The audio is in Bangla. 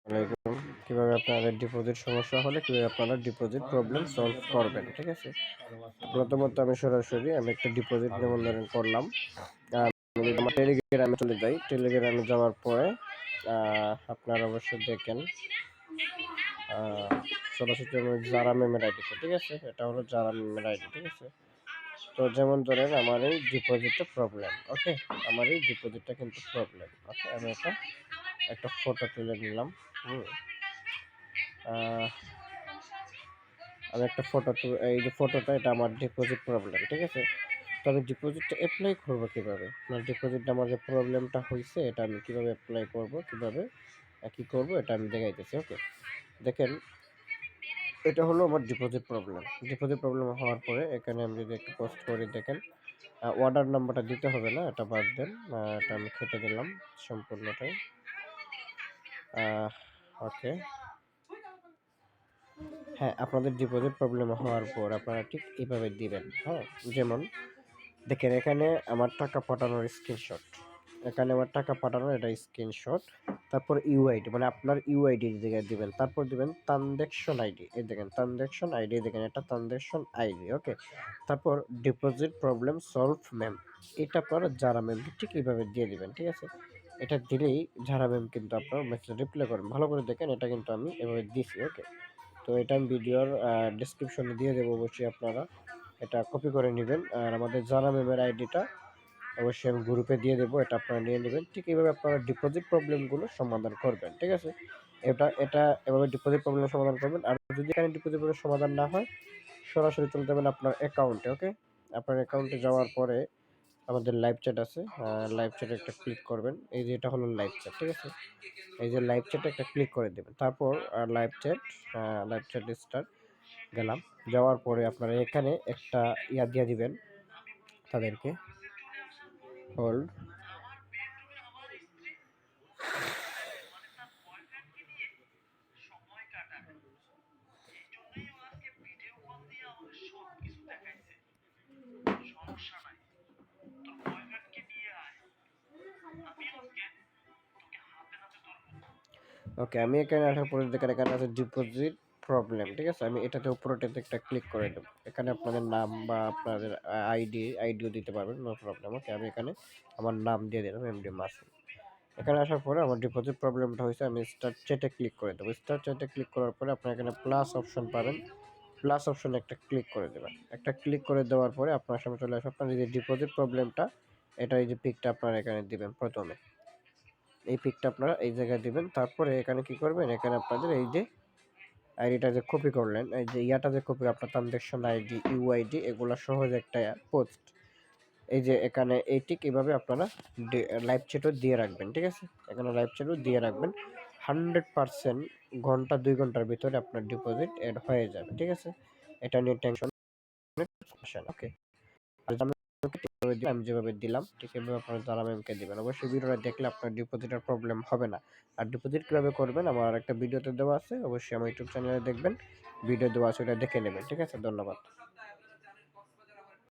আসসালামাইকুম। কিভাবে আপনাদের ডিপোজিট সমস্যা হলে কিভাবে আপনারা ডিপোজিট প্রবলেম সলভ করবেন, ঠিক আছে? প্রথমত আমি একটা ডিপোজিট নিবন্ধন করলাম। আমি যদি আমার টেলিগ্রামে চলে যাই, টেলিগ্রামে যাওয়ার পরে আপনারা অবশ্যই দেখেন সরাসরি যারা মেমের আইডিতে, ঠিক আছে? এটা হলো যারা মেমের আইডি, ঠিক আছে? তো যেমন ধরেন আমার এই ডিপোজিটটা প্রবলেম, ওকে? আমার এই ডিপোজিটটা কিন্তু প্রবলেম, ওকে? আমি একটা ফটো তুলে নিলাম। আমি একটা ফটো, এই যে ফটোটা, এটা আমার ডিপোজিট প্রবলেম, ঠিক আছে? তো আমি ডিপোজিটটা অ্যাপ্লাই করবো কিভাবে? মানে ডিপোজিটটা আমার যে প্রবলেমটা হয়েছে এটা আমি কিভাবে অ্যাপ্লাই করব, কিভাবে কি করব, এটা আমি দেখাইতেছি, ওকে? দেখেন, এটা হলো আমার ডিপোজিট প্রবলেম। ডিপোজিট প্রবলেম হওয়ার পরে এখানে আমি যদি একটু পোস্ট করি, দেখেন অর্ডার নাম্বারটা দিতে হবে না, এটা বাদ দেন, এটা আমি কেটে দিলাম সম্পূর্ণটাই। ওকে, হ্যাঁ, আপনাদের ডিপোজিট প্রবলেম হওয়ার পর আপনারা ঠিক এইভাবে দিবেন। হ্যাঁ, যেমন দেখেন এখানে আমার টাকা পাঠানোর স্ক্রিনশট, এখানে আমার টাকা পাঠানোর এটা স্ক্রিনশট, তারপর ইউআইডি মানে আপনার ইউআইডি জায়গায় দিবেন, তারপর দিবেন ট্রানজ্যাকশন আইডি, এই দেখেন ট্রানজ্যাকশন আইডি, দেখেন এটা ট্রানজ্যাকশন আইডি, ওকে? তারপর ডিপোজিট প্রবলেম সলভ ম্যাম, এটা আপনারা যারা ম্যাম ঠিক এইভাবে দিয়ে দিবেন, ঠিক আছে? এটা দিলেই যারা ম্যাম কিন্তু আপনার মেসেজ রিপ্লাই করেন। ভালো করে দেখেন, এটা কিন্তু আমি এভাবে দিছি, ওকে? তো এটা আমি ভিডিওর ডেসক্রিপশনে দিয়ে দেবো, অবশ্যই আপনারা এটা কপি করে নেবেন। আর আমাদের যারা মেমের আইডিটা অবশ্যই আমি গ্রুপে দিয়ে দেবো, এটা আপনারা নিয়ে নেবেন। ঠিক এইভাবে আপনারা ডিপোজিট প্রবলেমগুলো সমাধান করবেন, ঠিক আছে? এটা এভাবে ডিপোজিট প্রবলেম সমাধান করবেন। আর যদি এখানে ডিপোজিট প্রবলেম সমাধান না হয়, সরাসরি চলে যাবেন আপনার অ্যাকাউন্টে, ওকে? আপনার অ্যাকাউন্টে যাওয়ার পরে আমাদের লাইভ চ্যাট আছে, লাইভ চ্যাটে একটা ক্লিক করবেন। এই যে এটা হলো লাইভ চ্যাট, ঠিক আছে? এই যে লাইভ চ্যাটে একটা ক্লিক করে দেবেন, তারপর লাইভ চ্যাট স্টার্ট গেলাম। যাওয়ার পরে আপনারা এখানে একটা ইয়া দিয়ে দিবেন তাদেরকে, হোল্ড। ওকে, আমি এখানে আসার পরে দেখেন এখানে আছে ডিপোজিট প্রবলেম, ঠিক আছে? আমি এটাতে উপরেটাতে একটা ক্লিক করে দেবো। এখানে আপনাদের নাম বা আপনাদের আইডিও দিতে পারবেন, নো প্রবলেম, ওকে? আমি এখানে আমার নাম দিয়ে দিলাম, এমডি মাসুম। এখানে আসার পরে আমার ডিপোজিট প্রবলেমটা হয়েছে, আমি স্টার্ট চ্যাটে ক্লিক করে দেবো। স্টার্ট চ্যাটে ক্লিক করার পরে আপনার এখানে প্লাস অপশন পাবেন, প্লাস অপশনে একটা ক্লিক করে দেবেন। একটা ক্লিক করে দেওয়ার পরে আপনার সামনে চলে আসবে আপনার এই যে ডিপোজিট প্রবলেমটা, এটা এই যে পিকটা আপনারা এখানে দিবেন। প্রথমে এই পিকটা আপনারা এই জায়গায় দিবেন, তারপরে এখানে কি করবেন, এখানে আপনাদের এই যে আইডিটা যে কপি করলেন, এই যে ইয়াটা যে কপি, আপনার ট্রানজ্যাকশন আইডি, ইউআইডি, এগুলো সহজ একটা পোস্ট, এই যে এখানে এই ঠিক এইভাবে আপনারা লাইভ চ্যাটও দিয়ে রাখবেন, ঠিক আছে? এখানে লাইভ চ্যাটও দিয়ে রাখবেন। 100% ঘন্টা 2 ঘন্টার ভিতরে আপনার ডিপোজিট এড হয়ে যাবে, ঠিক আছে? এটা নিয়ে টেনশন, ওকে? আর আমি যেভাবে দিলাম ঠিক এভাবে আপনারা যারা ম্যামকে দিবেন। অবশ্যই ভিডিওটা দেখলে আপনার ডিপোজিটের প্রবলেম হবে না। আর ডিপোজিট কিভাবে করবেন আমার একটা ভিডিওতে দেওয়া আছে, অবশ্যই আমার ইউটিউব চ্যানেলে দেখবেন, ভিডিও দেওয়া আছে, ওটা দেখে নেবেন, ঠিক আছে? ধন্যবাদ।